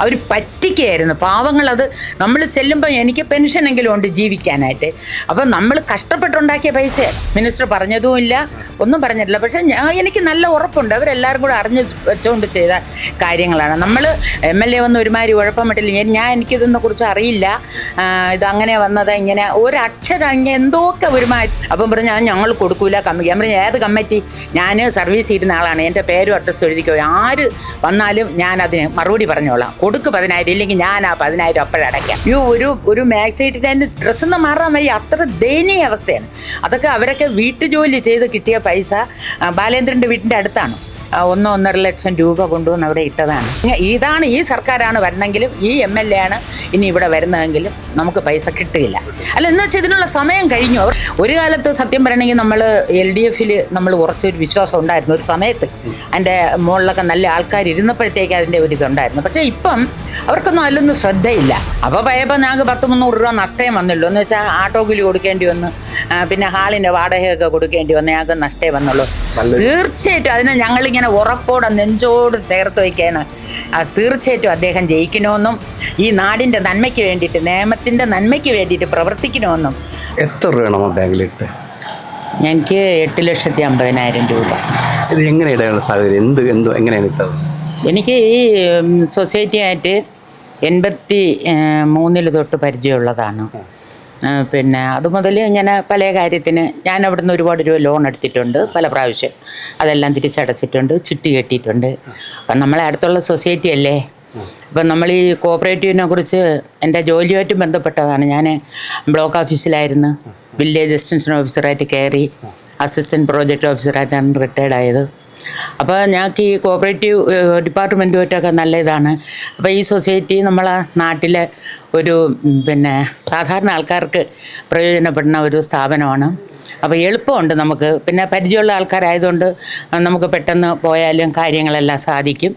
അവർ പറ്റിക്കുകയായിരുന്നു പാവങ്ങളത്. നമ്മൾ ചെല്ലുമ്പോൾ എനിക്ക് പെൻഷനെങ്കിലും ഉണ്ട് ജീവിക്കാനായിട്ട്. അപ്പം നമ്മൾ കഷ്ടപ്പെട്ടുണ്ടാക്കിയ പൈസ മിനിസ്റ്റർ പറഞ്ഞതുമില്ല, ഒന്നും പറഞ്ഞിട്ടില്ല. പക്ഷേ എനിക്ക് നല്ല ഉറപ്പുണ്ട് അവരെല്ലാവരും കൂടെ അറിഞ്ഞ് വെച്ചുകൊണ്ട് ചെയ്ത കാര്യങ്ങളാണ്. നമ്മൾ MLA വന്ന് ഒരുമാതിരി ഉഴപ്പമിട്ടില്ല. എനിക്കിതിനെ കുറിച്ച് അറിയില്ല, ഇതങ്ങനെ വന്നത് ഇങ്ങനെ ഒരക്ഷരം ഇങ്ങനെ എന്തൊക്കെ ഒരുമാതിരി. അപ്പം പറഞ്ഞാൽ ഞങ്ങൾ കൊടുക്കൂല കമ്മിറ്റി. ഞാൻ പറഞ്ഞു ഏത് കമ്മിറ്റി? ഞാൻ സർവീസ് ചെയ്യുന്ന ആളാണ്, എൻ്റെ പേരും അഡ്രസ്സും എഴുതിക്കോ, ആര് വന്നാലും ഞാൻ അതിന് മറുപടി പറഞ്ഞോളാം. കൊടുക്ക് 10,000, ഇല്ലെങ്കിൽ ഞാൻ ആ 10,000 അപ്പോഴടയ്ക്കാം. ഒരു മാക്സിറ്റിൻ്റെ അതിൻ്റെ ഡ്രസ്സൊന്നും മാറാൻ വയ്യ, അത്ര ദയനീയ അവസ്ഥയാണ്. അതൊക്കെ അവരൊക്കെ വീട്ടുജോലി ചെയ്ത് കിട്ടിയ പൈസ ബാലേന്ദ്രൻ്റെ വീട്ടിൻ്റെ അടുത്താണ്. 1-1.5 ലക്ഷം രൂപ കൊണ്ടുവന്ന് അവിടെ ഇട്ടതാണ്. ഇതാണ് ഈ സർക്കാരാണ് വരണമെങ്കിലും ഈ MLA ആണ് ഇനി ഇവിടെ വരുന്നതെങ്കിലും നമുക്ക് പൈസ കിട്ടില്ല. അല്ല എന്ന് വെച്ചാൽ ഇതിനുള്ള സമയം കഴിഞ്ഞു. അവർ ഒരു കാലത്ത് സത്യം പറയണമെങ്കിൽ നമ്മൾ LDF നമ്മൾ കുറച്ചൊരു വിശ്വാസം ഉണ്ടായിരുന്നു ഒരു സമയത്ത്. അതിൻ്റെ മുകളിലൊക്കെ നല്ല ആൾക്കാർ ഇരുന്നപ്പോഴത്തേക്ക് അതിൻ്റെ ഒരു ഇതുണ്ടായിരുന്നു. പക്ഷേ ഇപ്പം അവർക്കൊന്നും അതിലൊന്നും ശ്രദ്ധയില്ല. അപ്പോൾ പയപ്പോൾ ഞങ്ങൾക്ക് 100-300 രൂപ നഷ്ടം വന്നുള്ളൂ. എന്ന് വെച്ചാൽ ആട്ടോ കൂലി കൊടുക്കേണ്ടി വന്ന്, പിന്നെ ഹാളിൻ്റെ വാടകയൊക്കെ കൊടുക്കേണ്ടി വന്ന് ഞങ്ങൾക്ക് നഷ്ടേ വന്നുള്ളൂ. തീർച്ചയായിട്ടും അതിന് ഞങ്ങളിങ്ങനെ ഉറപ്പോടെ നെഞ്ചോട് ചേർത്ത് വയ്ക്കുകയാണ്. തീർച്ചയായിട്ടും അദ്ദേഹം ജയിക്കണമെന്നും ഈ നാടിൻ്റെ നന്മയ്ക്ക് വേണ്ടിയിട്ട്, നിയമത്തിൻ്റെ നന്മയ്ക്ക് വേണ്ടിയിട്ട് പ്രവർത്തിക്കണമെന്നും. എത്ര രൂപയാണോ ബാങ്കിലിട്ട്? എനിക്ക് 8,50,000 രൂപ. ഇത് എങ്ങനെയാണ് സാഹചര്യം? എങ്ങനെയാണ് ഇട്ടത്? എനിക്ക് ഈ സൊസൈറ്റിയായിട്ട് 83 തൊട്ട് പരിചയമുള്ളതാണ്. പിന്നെ അതുമുതൽ ഇങ്ങനെ പല കാര്യത്തിന് ഞാൻ അവിടുന്ന് ഒരുപാട് രൂപ ലോൺ എടുത്തിട്ടുണ്ട് പല പ്രാവശ്യം. അതെല്ലാം തിരിച്ചടച്ചിട്ടുണ്ട്, ചിട്ടി കെട്ടിയിട്ടുണ്ട്. അപ്പം നമ്മളെ അടുത്തുള്ള സൊസൈറ്റി അല്ലേ. അപ്പം നമ്മൾ ഈ കോപ്പറേറ്റീവിനെ കുറിച്ച് എൻ്റെ ജോലിയുമായിട്ട് ബന്ധപ്പെട്ടതാണ്. ഞാൻ ബ്ലോക്ക് ഓഫീസിലായിരുന്നു, വില്ലേജ് എക്സ്റ്റൻഷൻ ഓഫീസറായിട്ട് കയറി, അസിസ്റ്റൻറ്റ് പ്രോജക്റ്റ് ഓഫീസറായിട്ടാണ് റിട്ടയർഡ് ആയത്. അപ്പോൾ ഞങ്ങൾക്ക് ഈ കോപ്പറേറ്റീവ് ഡിപ്പാർട്ട്മെൻറ്റുമായിട്ടൊക്കെ നല്ല ഇതാണ്. അപ്പോൾ ഈ സൊസൈറ്റി നമ്മളെ നാട്ടിലെ ഒരു പിന്നെ സാധാരണ ആൾക്കാർക്ക് പ്രയോജനപ്പെടുന്ന ഒരു സ്ഥാപനമാണ്. അപ്പോൾ എളുപ്പമുണ്ട് നമുക്ക്, പിന്നെ പരിചയമുള്ള ആൾക്കാരായതുകൊണ്ട് നമുക്ക് പെട്ടെന്ന് പോയാലും കാര്യങ്ങളെല്ലാം സാധിക്കും.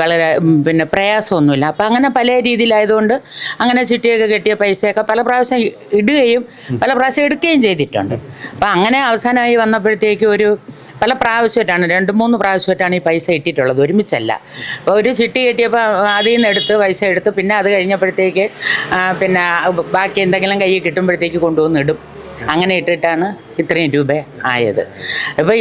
വളരെ പിന്നെ പ്രയാസമൊന്നുമില്ല. അപ്പോൾ അങ്ങനെ പല രീതിയിലായതുകൊണ്ട് അങ്ങനെ ചിട്ടിയൊക്കെ കെട്ടിയ പൈസയൊക്കെ പല പ്രാവശ്യം ഇടുകയും പല പ്രാവശ്യം എടുക്കുകയും ചെയ്തിട്ടുണ്ട്. അപ്പോൾ അങ്ങനെ അവസാനമായി വന്നപ്പോഴത്തേക്ക് പല പ്രാവശ്യമായിട്ടാണ് 2-3 പ്രാവശ്യമായിട്ടാണ് ഈ പൈസ ഇട്ടിട്ടുള്ളത്, ഒരുമിച്ചല്ല. അപ്പോൾ ഒരു ചിട്ടി കെട്ടിയപ്പോൾ അതിൽ നിന്ന് എടുത്ത് പൈസ എടുത്ത്, പിന്നെ അത് കഴിഞ്ഞപ്പോഴത്തേക്ക് പിന്നെ ബാക്കി എന്തെങ്കിലും കയ്യിൽ കിട്ടുമ്പോഴത്തേക്ക് കൊണ്ടുവന്ന് ഇടും. അങ്ങനെ ഇട്ടിട്ടാണ് ഇത്രയും രൂപ ആയത്.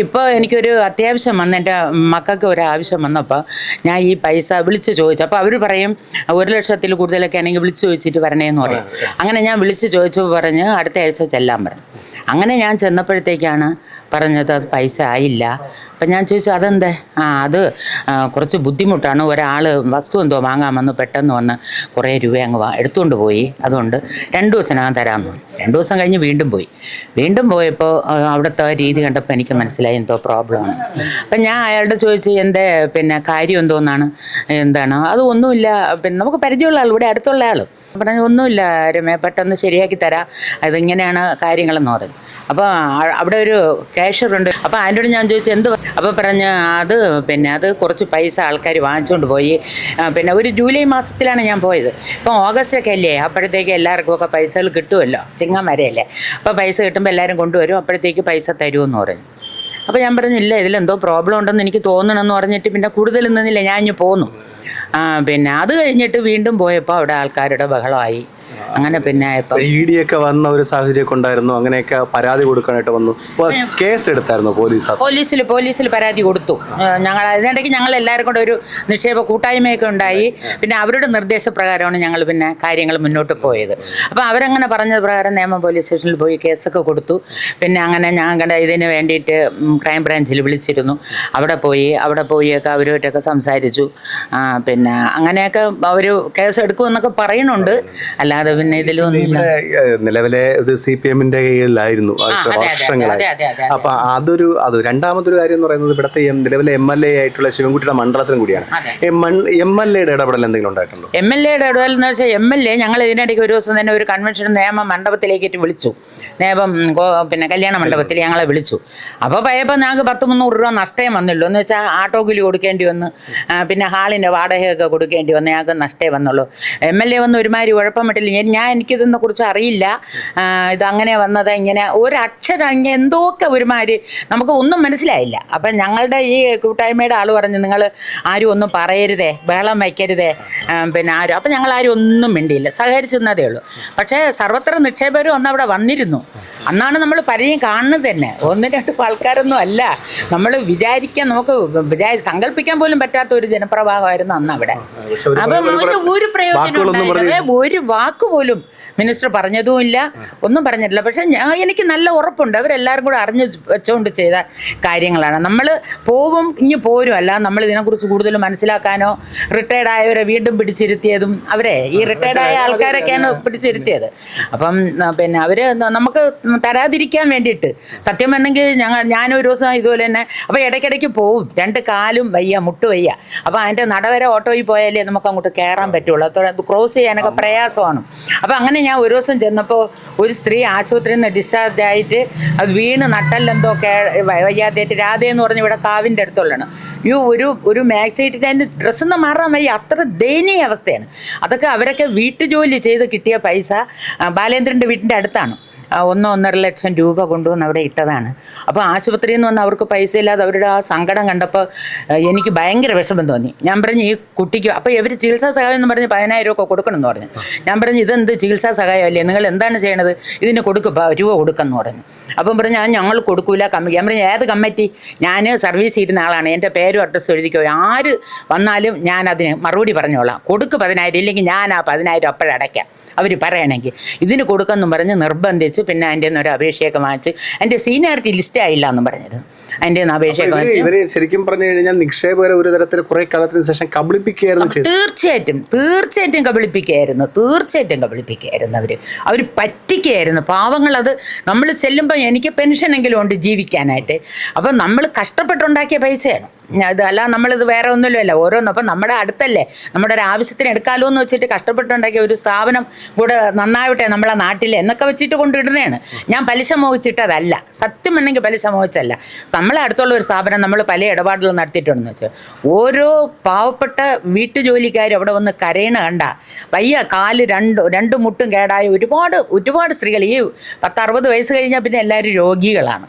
ഇപ്പോൾ എനിക്കൊരു അത്യാവശ്യം വന്ന് എൻ്റെ മക്കൾക്ക് ഒരാവശ്യം വന്നപ്പോൾ ഞാൻ ഈ പൈസ വിളിച്ച് ചോദിച്ചു. അപ്പോൾ അവർ പറയും 1 ലക്ഷത്തിൽ കൂടുതലൊക്കെ ആണെങ്കിൽ വിളിച്ച് ചോദിച്ചിട്ട് വരണേന്ന് പറയും. അങ്ങനെ ഞാൻ വിളിച്ച് ചോദിച്ചപ്പോൾ പറഞ്ഞ് അടുത്ത ആഴ്ച ചെല്ലാൻ പറഞ്ഞു. അങ്ങനെ ഞാൻ ചെന്നപ്പോഴത്തേക്കാണ് പറഞ്ഞത് അത് പൈസ ആയില്ല. അപ്പം ഞാൻ ചോദിച്ചു അതെന്തേ? അത് കുറച്ച് ബുദ്ധിമുട്ടാണ്, ഒരാൾ വസ്തു എന്തോ വാങ്ങാൻ വന്ന് പെട്ടെന്ന് വന്ന് കുറേ രൂപ അങ്ങ് എടുത്തുകൊണ്ട് പോയി, അതുകൊണ്ട് 2 ദിവസത്തിനകം തരാമെന്ന് പറഞ്ഞു. 2 ദിവസം കഴിഞ്ഞ് വീണ്ടും പോയപ്പോൾ അവിടുത്തെ രീതി കണ്ടപ്പോൾ എനിക്ക് മനസ്സിലായി എന്തോ പ്രോബ്ലമാണ്. അപ്പം ഞാൻ അയാളുടെ ചോദിച്ചു എൻ്റെ പിന്നെ കാര്യം എന്താണ്? അത് ഒന്നുമില്ല, പിന്നെ നമുക്ക് പരിചയമുള്ള ആൾ, ഇവിടെ അടുത്തുള്ള ആൾ പറഞ്ഞു ഒന്നുമില്ല രമേ, പെട്ടെന്ന് ശരിയാക്കി തരാം, അതിങ്ങനെയാണ് കാര്യങ്ങളെന്ന് പറഞ്ഞു. അപ്പോൾ അവിടെ ഒരു ക്യാഷ്യറുണ്ട്. അപ്പോൾ അതിനോട് ഞാൻ ചോദിച്ചു എന്ത്? അപ്പോൾ പറഞ്ഞ് അത് കുറച്ച് പൈസ ആൾക്കാർ വാങ്ങിച്ചുകൊണ്ട് പോയി. പിന്നെ ഒരു ജൂലൈ മാസത്തിലാണ് ഞാൻ പോയത്. ഇപ്പം ഓഗസ്റ്റൊക്കെ അല്ലേ, അപ്പോഴത്തേക്ക് എല്ലാവർക്കും ഒക്കെ പൈസകൾ കിട്ടുമല്ലോ, ചിങ്ങം വരെയല്ലേ. അപ്പോൾ പൈസ കിട്ടുമ്പോൾ എല്ലാവരും കൊണ്ടുവരും, അപ്പോഴത്തേക്ക് പൈസ തരുമെന്ന് പറഞ്ഞു. അപ്പോൾ ഞാൻ പറഞ്ഞില്ല, ഇതിലെന്തോ പ്രോബ്ലം ഉണ്ടെന്ന് എനിക്ക് തോന്നണമെന്ന് പറഞ്ഞിട്ട് പിന്നെ കൂടുതൽ നിന്നില്ല, ഞാൻ ഇനി പോന്നു. പിന്നെ അത് കഴിഞ്ഞിട്ട് വീണ്ടും പോയപ്പോൾ അവിടെ ആൾക്കാരുടെ ബഹളമായി. അങ്ങനെ പിന്നെ ED ഒക്കെ വന്ന ഒരു സാഹചര്യം ഉണ്ടായിരുന്നു. അങ്ങനെയൊക്കെ പരാതി കൊടുക്കാനായിട്ട് വന്നു. കേസ് എടുത്തായിരുന്നു പോലീസിൽ പരാതി കൊടുത്തു. അതിനിടയ്ക്ക് ഞങ്ങൾ എല്ലാവരും കൂടെ ഒരു നിക്ഷേപ കൂട്ടായ്മയൊക്കെ ഉണ്ടായി. പിന്നെ അവരുടെ നിർദ്ദേശപ്രകാരമാണ് ഞങ്ങൾ പിന്നെ കാര്യങ്ങൾ മുന്നോട്ട് പോയത്. അപ്പോൾ അവരങ്ങനെ പറഞ്ഞ പ്രകാരം നേമം പോലീസ് സ്റ്റേഷനിൽ പോയി കേസൊക്കെ കൊടുത്തു. പിന്നെ അങ്ങനെ ഞങ്ങളുടെ ഇതിന് വേണ്ടിയിട്ട് ക്രൈം ബ്രാഞ്ചിൽ വിളിച്ചിരുന്നു. അവിടെ പോയൊക്കെ അവരുമായിട്ടൊക്കെ സംസാരിച്ചു. പിന്നെ അങ്ങനെയൊക്കെ അവർ കേസ് എടുക്കുമെന്നൊക്കെ പറയുന്നുണ്ട്. അല്ലാതെ പിന്നെ ഇതിലൊന്നും നിലവിലെ ഇത് CPM-ന്റെ കീഴിലായിരുന്നു വർഷങ്ങളായി. അപ്പൊ രണ്ടാമതൊരു കാര്യം എന്ന് പറയുന്നത് ഇവിടുത്തെ നിലവിലെ MLA ആയിട്ടുള്ള ശിവൻകുട്ടിയുടെ മണ്ഡലത്തിനും കൂടിയാണ്. MLA-യുടെ ഇടപെടൽ എന്തെങ്കിലും ഉണ്ടായിട്ടുണ്ടോ? MLA-യുടെ ഇടപെടൽ എന്ന് വെച്ചാൽ MLA ഞങ്ങൾ ഇതിനിടയ്ക്ക് ഒരു ദിവസം തന്നെ ഒരു കൺവെൻഷൻ നേമ മണ്ഡപത്തിലേക്ക് വിളിച്ചു. നേമം പിന്നെ കല്യാണ മണ്ഡപത്തിൽ ഞങ്ങളെ വിളിച്ചു. അപ്പോൾ പോയപ്പോൾ ഞങ്ങൾക്ക് 100-300 രൂപ നഷ്ടം വന്നുള്ളൂ. എന്ന് വെച്ചാൽ ആട്ടോ കൂലി കൊടുക്കേണ്ടി വന്ന്, പിന്നെ ഹാളിൻ്റെ വാടകയൊക്കെ കൊടുക്കേണ്ടി വന്ന് ഞങ്ങൾക്ക് നഷ്ടേ വന്നുള്ളൂ. MLA വന്ന് ഒരുമാതിരി ഉഴപ്പമിട്ടില്ല. എനിക്കിതിനെ കുറിച്ച് അറിയില്ല, ഇതങ്ങനെ വന്നത് ഇങ്ങനെ ഒരക്ഷരം ഇങ്ങനെ എന്തൊക്കെ ഒരുമാതിരി നമുക്ക് ഒന്നും മനസ്സിലായില്ല. അപ്പം ഞങ്ങളുടെ ഈ കൂട്ടായ്മയുടെ ആൾ പറഞ്ഞു, നിങ്ങൾ ആരും ഒന്നും പറയരുതേ, ബഹളം വയ്ക്കരുതേ, പിന്നെ ആരും. അപ്പം ഞങ്ങളാരും ഒന്നും മിണ്ടിയില്ല, സഹകരിച്ചെന്നതേ ഉള്ളൂ. പക്ഷേ സർവത്ര നിക്ഷേപകരും അന്ന് അവിടെ വന്നിരുന്നു. അന്നാണ് നമ്മൾ പലരെയും കാണുന്നത് തന്നെ. 1-2 ആൾക്കാരൊന്നും അല്ല, നമ്മൾ നമുക്ക് സങ്കല്പിക്കാൻ പോലും പറ്റാത്ത ഒരു ജനപ്രവാഹമായിരുന്നു അന്ന് അവിടെ. അപ്പം ഒരു പ്രയോജനം, ഒരു വാക്ക് പോലും മിനിസ്റ്റർ പറഞ്ഞതുമില്ല, ഒന്നും പറഞ്ഞിട്ടില്ല. പക്ഷെ എനിക്ക് നല്ല ഉറപ്പുണ്ട് അവരെല്ലാവരും കൂടെ അറിഞ്ഞ് വെച്ചുകൊണ്ട് ചെയ്ത കാര്യങ്ങളാണ്. നമ്മൾ ഇനി പോരും, അല്ല നമ്മൾ ഇതിനെക്കുറിച്ച് കൂടുതൽ മനസ്സിലാക്കാനോ, റിട്ടയർഡ് ആയവരെ വീണ്ടും പിടിച്ചിരുത്തിയതും ഈ റിട്ടയർഡായ ആൾക്കാരൊക്കെയാണ് പിടിച്ചിരുത്തിയത്. അപ്പം പിന്നെ അവർ നമുക്ക് തരാതിരിക്കാൻ വേണ്ടിയിട്ട്, സത്യം പറഞ്ഞെങ്കിൽ ഞാനൊരു ദിവസം ഇതുപോലെ തന്നെ, അപ്പോൾ ഇടയ്ക്കിടയ്ക്ക് പോവും, 2 കാലും വയ്യ, മുട്ട് വയ്യ. അപ്പോൾ അതിൻ്റെ നടവരെ ഓട്ടോയിൽ പോയാലേ നമുക്ക് അങ്ങോട്ട് കയറാൻ പറ്റുള്ളൂ, അത് ക്രോസ് ചെയ്യാനൊക്കെ പ്രയാസമാണ്. അപ്പോൾ അങ്ങനെ ഞാൻ ഒരു ദിവസം ചെന്നപ്പോൾ ഒരു സ്ത്രീ ആശുപത്രിയിൽ നിന്ന് ഡിസ്ചാർജ് ആയിട്ട് അത് വീണ് നട്ടല്ലെന്തോ വയ്യാതായിട്ട്, രാധയെന്ന് പറഞ്ഞ് ഇവിടെ കാവിൻ്റെ അടുത്തുള്ളതാണ്. ഒരു മാക്സി ഇട്ടിട്ട് അതിൻ്റെ ഡ്രസ്സൊന്നും മാറാൻ വയ്യ, അത്ര ദയനീയ അവസ്ഥയാണ്. അതൊക്കെ അവരൊക്കെ വീട്ടുജോലി ചെയ്ത് കിട്ടിയ പൈസ ബാലേന്ദ്രൻ്റെ വീട്ടിൻ്റെ അടുത്താണ്. 1-1.5 ലക്ഷം രൂപ കൊണ്ടുവന്ന് അവിടെ ഇട്ടതാണ്. അപ്പോൾ ആശുപത്രിയിൽ നിന്ന് വന്ന് അവർക്ക് പൈസ ഇല്ലാതെ അവരുടെ ആ സങ്കടം കണ്ടപ്പോൾ എനിക്ക് ഭയങ്കര വിഷമം തോന്നി. ഞാൻ പറഞ്ഞു ഈ കുട്ടിക്ക്, അപ്പോൾ ഇവർ ചികിത്സാ സഹായം എന്ന് പറഞ്ഞ് 10,000 രൂപ കൊടുക്കണമെന്ന് പറഞ്ഞു. ഞാൻ പറഞ്ഞു ഇതെന്ത് ചികിത്സാ സഹായമല്ലേ, നിങ്ങൾ എന്താണ് ചെയ്യണത്, ഇതിന് രൂപ കൊടുക്കുമെന്ന് പറഞ്ഞു. അപ്പം പറഞ്ഞു ഞങ്ങൾ കൊടുക്കൂല കമ്മിറ്റി. ഞാൻ പറഞ്ഞു ഏത് കമ്മിറ്റി, ഞാൻ സർവീസ് ചെയ്യുന്ന ആളാണ്, എൻ്റെ പേരും അഡ്രസ്സും എഴുതിക്കോ, ആര് വന്നാലും ഞാൻ അതിന് മറുപടി പറഞ്ഞോളാം, കൊടുക്ക് 10,000, ഇല്ലെങ്കിൽ ഞാൻ ആ 10,000 അപ്പോഴടയ്ക്കാം അവർ പറയണമെങ്കിൽ, ഇതിന് കൊടുക്കുമെന്നും പറഞ്ഞ് നിർബന്ധിച്ച്. പിന്നെ അതിൻ്റെ ഒരു അപേക്ഷയൊക്കെ വാങ്ങിച്ച്, എൻ്റെ സീനിയോറിറ്റി ലിസ്റ്റ് ആയില്ല എന്നും പറഞ്ഞത്, അതിൻ്റെ ഒന്ന് അപേക്ഷയൊക്കെ വാങ്ങിച്ച്. ഇവര് ശരിക്കും പറഞ്ഞു കഴിഞ്ഞാൽ നിക്ഷേപകരെ ഒരു തരത്തിൽ കുറെ കാലത്തിന് ശേഷം കബളിപ്പിക്കുകയായിരുന്നു. തീർച്ചയായിട്ടും കബളിപ്പിക്കുകയായിരുന്നു അവർ പറ്റിക്കുകയായിരുന്നു പാവങ്ങൾ. അത് നമ്മൾ ചെല്ലുമ്പോൾ എനിക്ക് പെൻഷനെങ്കിലും ഉണ്ട് ജീവിക്കാനായിട്ട്. അപ്പം നമ്മൾ കഷ്ടപ്പെട്ടുണ്ടാക്കിയ പൈസയാണ് അത്, അല്ല നമ്മളിത് വേറെ ഒന്നുമില്ലല്ലോ, ഓരോന്നും. അപ്പം നമ്മുടെ അടുത്തല്ലേ, നമ്മുടെ ഒരു ആവശ്യത്തിന് എടുക്കാമല്ലോ എന്ന് വെച്ചിട്ട് കഷ്ടപ്പെട്ടുണ്ടാക്കിയ ഒരു സ്ഥാപനം കൂടെ നന്നാവട്ടെ നമ്മളെ നാട്ടിൽ എന്നൊക്കെ വെച്ചിട്ട് കൊണ്ടിടുന്നതാണ്. ഞാൻ പലിശ മോഹിച്ചിട്ടതല്ല, സത്യം ഉണ്ടെങ്കിൽ പലിശ മോഹിച്ചല്ല. നമ്മളെ അടുത്തുള്ള ഒരു സ്ഥാപനം നമ്മൾ പല ഇടപാടുകളും നടത്തിയിട്ടുണ്ടെന്ന് വെച്ചാൽ, ഓരോ പാവപ്പെട്ട വീട്ടുജോലിക്കാരും അവിടെ വന്ന് കരയണ കണ്ട വയ്യ, കാല് രണ്ട് മുട്ടും കേടായ ഒരുപാട് സ്ത്രീകൾ, ഈ 10-60 വയസ്സ് കഴിഞ്ഞാൽ പിന്നെ എല്ലാവരും രോഗികളാണ്.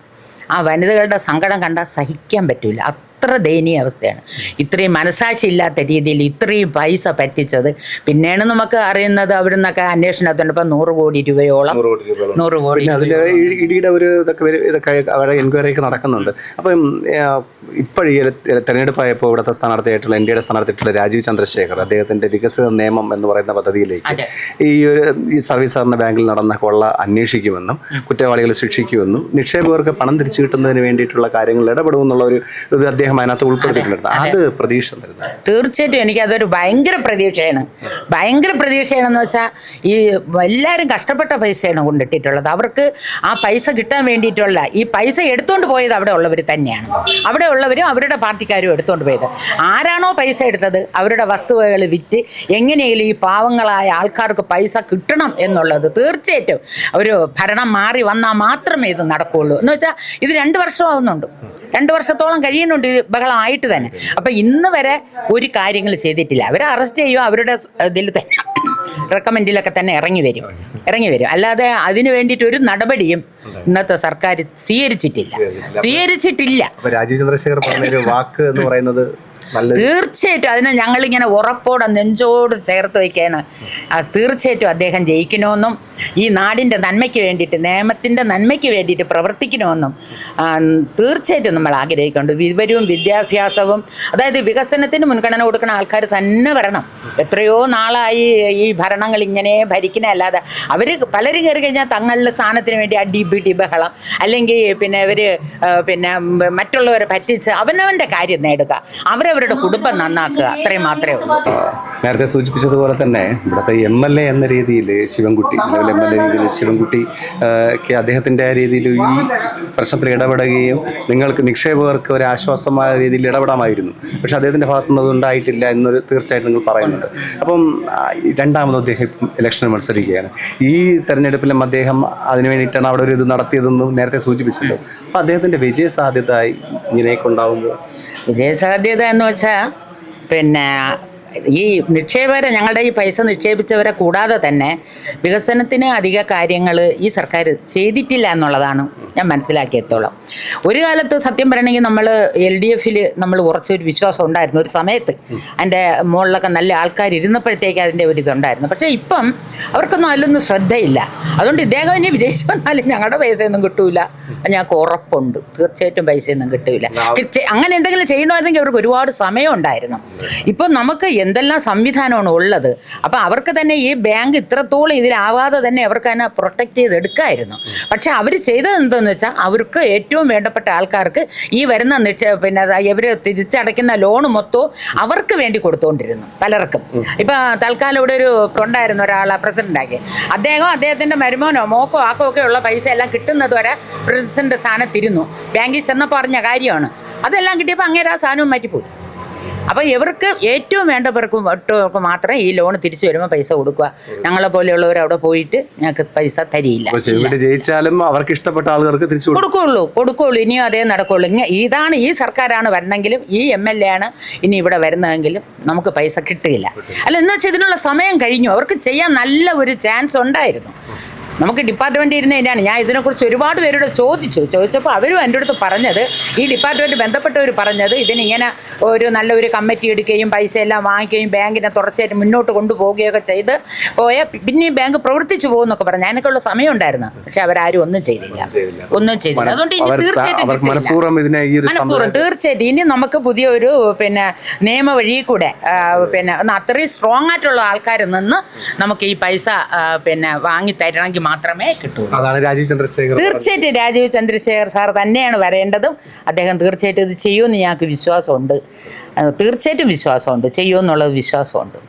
ആ വനിതകളുടെ സങ്കടം കണ്ടാൽ സഹിക്കാൻ പറ്റില്ല, അത്ര ദയനീയ അവസ്ഥയാണ്. ഇത്രയും മനസാക്ഷി ഇല്ലാത്ത രീതിയിൽ ഇത്രയും പൈസ പറ്റിച്ചത്. പിന്നെയാണ് നമുക്ക് അറിയുന്നത് അവിടെ നിന്നൊക്കെ അന്വേഷണത്തുണ്ട്, ഇപ്പം 100 കോടി രൂപയോളം 100 കോടി. അതിൽ ഇടിയുടെ ഒരു ഇതൊക്കെ അവിടെ എൻക്വയറി ഒക്കെ നടക്കുന്നുണ്ട്. അപ്പം ഇപ്പോഴീ തെരഞ്ഞെടുപ്പായപ്പോൾ ഇവിടുത്തെ സ്ഥാനാർത്ഥിയായിട്ടുള്ള NDAയുടെ സ്ഥാനാർത്ഥിയായിട്ടുള്ള രാജീവ് ചന്ദ്രശേഖർ അദ്ദേഹത്തിൻ്റെ വികസിത നിയമം എന്ന് പറയുന്ന പദ്ധതിയിലേക്ക് ഈ സർവീസ് സഹകരണ ബാങ്കിൽ നടന്ന കൊള്ള അന്വേഷിക്കുമെന്നും കുറ്റവാളികളെ ശിക്ഷിക്കുമെന്നും നിക്ഷേപകർക്ക് പണം തിരിച്ചു കിട്ടുന്നതിന് വേണ്ടിയിട്ടുള്ള കാര്യങ്ങളിൽ ഇടപെടുമെന്നുള്ള ഒരു ഇത് അദ്ദേഹം അതിനകത്ത് ഉൾപ്പെടുത്തിയിട്ടുണ്ടായിരുന്നു. അത് പ്രതീക്ഷ തരുന്നത്. തീർച്ചയായിട്ടും എനിക്കതൊരു ഭയങ്കര പ്രതീക്ഷയാണെന്ന് വെച്ചാൽ, ഈ എല്ലാവരും കഷ്ടപ്പെട്ട പൈസയാണ് കൊണ്ടിട്ടിട്ടുള്ളത്. അവർക്ക് ആ പൈസ കിട്ടാൻ വേണ്ടിയിട്ടുള്ള ഈ പൈസ എടുത്തുകൊണ്ട് പോയത് അവിടെ ഉള്ളവർ തന്നെയാണ്. അവിടെ ഉള്ളവരും അവരുടെ പാർട്ടിക്കാരും എടുത്തുകൊണ്ട് പോയത്. ആരാണോ പൈസ എടുത്തത് അവരുടെ വസ്തുവകൾ വിറ്റ് എങ്ങനെയെങ്കിലും ഈ പാവങ്ങളായ ആൾക്കാർക്ക് പൈസ കിട്ടണം എന്നുള്ളത് തീർച്ചയായിട്ടും ഒരു ഭരണം മാറി വന്നാൽ മാത്രമേ ഇത് നടക്കുകയുള്ളൂ. എന്ന് വെച്ചാൽ ഇത് 2 വർഷമാവുന്നുണ്ട്, 2 വർഷത്തോളം കഴിയുന്നുണ്ട് ബഹളമായിട്ട് തന്നെ. അപ്പം ഇന്ന് വരെ ഒരു കാര്യങ്ങൾ ചെയ്തിട്ടില്ല. അവരെ അറസ്റ്റ് ചെയ്യുക, അവരുടെ ഇതിൽ തന്നെ റെക്കമെൻഡിലൊക്കെ തന്നെ ഇറങ്ങി വരും. അല്ലാതെ അതിന് വേണ്ടിയിട്ട് ഒരു നടപടിയും ഇന്നത്തെ സർക്കാർ സ്വീകരിച്ചിട്ടില്ല. രാജീവ് ചന്ദ്രശേഖർ പറഞ്ഞൊരു വാക്ക് എന്ന് പറയുന്നത് തീർച്ചയായിട്ടും അതിനെ ഞങ്ങളിങ്ങനെ ഉറപ്പോടെ നെഞ്ചോട് ചേർത്ത് വയ്ക്കുകയാണ്. തീർച്ചയായിട്ടും അദ്ദേഹം ജയിക്കണമെന്നും ഈ നാടിൻ്റെ നന്മയ്ക്ക് വേണ്ടിയിട്ട്, നിയമത്തിൻ്റെ നന്മയ്ക്ക് വേണ്ടിയിട്ട് പ്രവർത്തിക്കണമെന്നും തീർച്ചയായിട്ടും നമ്മൾ ആഗ്രഹിക്കുന്നുണ്ട്. വിവരവും വിദ്യാഭ്യാസവും, അതായത് വികസനത്തിന് മുൻഗണന കൊടുക്കുന്ന ആൾക്കാർ തന്നെ വരണം. എത്രയോ നാളായി ഈ ഭരണങ്ങൾ ഇങ്ങനെ ഭരിക്കുന്നതല്ലാതെ പലരും കയറി കഴിഞ്ഞാൽ തങ്ങളുടെ സ്ഥാനത്തിന് വേണ്ടി അടിപിടി ബഹളം, അല്ലെങ്കിൽ പിന്നെ ഇവർ മറ്റുള്ളവരെ പറ്റിച്ച് അവനവൻ്റെ കാര്യം നേടുക, അവരവരുടെ കുടുംബം നന്നാക്കുക, അത്രയും മാത്രമേ ഉള്ളൂ. നേരത്തെ സൂചിപ്പിച്ചതുപോലെ തന്നെ ഇവിടുത്തെ MLA എന്ന രീതിയിൽ ശിവൻകുട്ടി, നിലവിലെ MLA രീതിയിൽ ശിവൻകുട്ടി അദ്ദേഹത്തിൻ്റെ രീതിയിൽ ഈ പ്രശ്നത്തിൽ ഇടപെടുകയും നിങ്ങൾക്ക് നിക്ഷേപകർക്ക് ഒരു ആശ്വാസമായ രീതിയിൽ ഇടപെടാമായിരുന്നു. പക്ഷെ അദ്ദേഹത്തിൻ്റെ ഭാഗത്തുനിന്ന് അത് ഉണ്ടായിട്ടില്ല എന്നൊരു തീർച്ചയായിട്ടും നിങ്ങൾ പറയുന്നുണ്ട്. അപ്പം രണ്ടാമത് അദ്ദേഹം ഇപ്പം ഇലക്ഷന് മത്സരിക്കുകയാണ്. ഈ തെരഞ്ഞെടുപ്പിലും അദ്ദേഹം അതിന് വേണ്ടിയിട്ടാണ് അവിടെ ഒരു ഇത് നടത്തിയതെന്നും നേരത്തെ സൂചിപ്പിച്ചല്ലോ. അപ്പം അദ്ദേഹത്തിൻ്റെ വിജയസാധ്യത ഇങ്ങനെയൊക്കെ ഉണ്ടാകുമ്പോൾ, വിജയസാധ്യത എന്ന് വെച്ചാൽ ഈ നിക്ഷേപകരെ, ഞങ്ങളുടെ ഈ പൈസ നിക്ഷേപിച്ചവരെ കൂടാതെ തന്നെ വികസനത്തിന് അധിക കാര്യങ്ങൾ ഈ സർക്കാർ ചെയ്തിട്ടില്ല എന്നുള്ളതാണ് ഞാൻ മനസ്സിലാക്കിയത്തോളം. ഒരു കാലത്ത് സത്യം പറയണമെങ്കിൽ നമ്മൾ LDF നമ്മൾ കുറച്ചൊരു വിശ്വാസം ഉണ്ടായിരുന്നു ഒരു സമയത്ത്. അതിൻ്റെ മുകളിലൊക്കെ നല്ല ആൾക്കാർ ഇരുന്നപ്പോഴത്തേക്ക് അതിൻ്റെ ഒരു ഇതുണ്ടായിരുന്നു. പക്ഷേ ഇപ്പം അവർക്കൊന്നും അതിലൊന്നും ശ്രദ്ധയില്ല. അതുകൊണ്ട് ഇദ്ദേഹം ഇനി വിദേശം വന്നാലും ഞങ്ങളുടെ പൈസയൊന്നും കിട്ടൂല, ഞങ്ങൾക്ക് ഉറപ്പുണ്ട്. തീർച്ചയായിട്ടും പൈസയൊന്നും കിട്ടൂല. അങ്ങനെ എന്തെങ്കിലും ചെയ്യണമായിരുന്നെങ്കിൽ അവർക്ക് ഒരുപാട് സമയം ഉണ്ടായിരുന്നു. ഇപ്പം നമുക്ക് എന്തെല്ലാം സംവിധാനമാണ് ഉള്ളത്. അപ്പം അവർക്ക് തന്നെ ഈ ബാങ്ക് ഇത്രത്തോളം ഇതിലാവാതെ തന്നെ അവർക്ക് തന്നെ പ്രൊട്ടക്റ്റ് ചെയ്തെടുക്കാമായിരുന്നു. പക്ഷെ അവർ ചെയ്തത് എന്താണെന്ന് വെച്ചാൽ അവർക്ക് ഏറ്റവും വേണ്ടപ്പെട്ട ആൾക്കാർക്ക് ഈ വരുന്ന പിന്നെ ഇവർ തിരിച്ചടയ്ക്കുന്ന ലോൺ മൊത്തവും അവർക്ക് വേണ്ടി കൊടുത്തുകൊണ്ടിരുന്നു പലർക്കും. ഇപ്പം തൽക്കാലം ഇവിടെ ഒരു ഉണ്ടായിരുന്നു ഒരാളെ പ്രസിഡൻ്റാക്കി, അദ്ദേഹത്തിൻ്റെ മരുമോനോ മോക്കോ ആക്കോ ഒക്കെ ഉള്ള പൈസ എല്ലാം കിട്ടുന്നത് വരെ പ്രസിഡന്റ് സ്ഥാനത്തിരുന്നു. ബാങ്കിൽ ചെന്നപ്പോൾ പറഞ്ഞ കാര്യമാണ്. അതെല്ലാം കിട്ടിയപ്പോൾ അങ്ങേരെ ആ സാധനവും മാറ്റിപ്പോയി. അപ്പോൾ ഇവർക്ക് ഏറ്റവും വേണ്ടവർക്ക് മാത്രമേ ഈ ലോൺ തിരിച്ചു വരുമ്പോൾ പൈസ കൊടുക്കുക. ഞങ്ങളെ പോലെയുള്ളവർ അവിടെ പോയിട്ട് ഞങ്ങൾക്ക് പൈസ തരിയില്ല. ജയിച്ചാലും അവർക്ക് ഇഷ്ടപ്പെട്ട ആളുകൾക്ക് തിരിച്ചു കൊടുക്കുള്ളൂ. ഇനിയും അതേ നടക്കുള്ളൂ. ഇതാണ് ഈ സർക്കാരാണ് വരണമെങ്കിലും ഈ MLA ആണ് ഇനി ഇവിടെ വരുന്നതെങ്കിലും നമുക്ക് പൈസ കിട്ടില്ല. അല്ല, എന്ന് വെച്ചാൽ ഇതിനുള്ള സമയം കഴിഞ്ഞു. അവർക്ക് ചെയ്യാൻ നല്ല ഒരു ചാൻസ് ഉണ്ടായിരുന്നു. നമുക്ക് ഡിപ്പാർട്ട്മെൻറ്റ് ഇരുന്നതിനാണ് ഞാൻ ഇതിനെക്കുറിച്ച് ഒരുപാട് പേരോട് ചോദിച്ചപ്പോൾ അവരും എൻ്റെ അടുത്ത് പറഞ്ഞത്, ഈ ഡിപ്പാർട്ട്മെൻറ്റ് ബന്ധപ്പെട്ടവർ പറഞ്ഞത് ഇതിനിങ്ങനെ ഒരു നല്ലൊരു കമ്മിറ്റി എടുക്കുകയും പൈസ എല്ലാം വാങ്ങിക്കുകയും ബാങ്കിനെ തുടർച്ചയായിട്ട് മുന്നോട്ട് കൊണ്ടുപോവുകയൊക്കെ ചെയ്ത് പിന്നെ ഈ ബാങ്ക് പ്രവർത്തിച്ചു പോകുമെന്നൊക്കെ പറഞ്ഞു. അതിനൊക്കെയുള്ള സമയം ഉണ്ടായിരുന്നു. പക്ഷെ അവരാരും ഒന്നും ചെയ്തില്ല. അതുകൊണ്ട് ഇനി തീർച്ചയായിട്ടും ഇനി നമുക്ക് പുതിയൊരു പിന്നെ നിയമ വഴി കൂടെ പിന്നെ ഒന്ന് അത്രയും സ്ട്രോങ് ആയിട്ടുള്ള ആൾക്കാർ നിന്ന് നമുക്ക് ഈ പൈസ പിന്നെ വാങ്ങി തരണമെങ്കിൽ മാത്രമേ കിട്ടുള്ളൂ. തീർച്ചയായിട്ടും രാജീവ് ചന്ദ്രശേഖർ സാർ തന്നെയാണ് വരേണ്ടതും. അദ്ദേഹം തീർച്ചയായിട്ടും ഇത് ചെയ്യുമെന്ന് ഞങ്ങൾക്ക് വിശ്വാസമുണ്ട്. തീർച്ചയായിട്ടും വിശ്വാസമുണ്ട്, ചെയ്യുമെന്നുള്ളത് വിശ്വാസമുണ്ട്.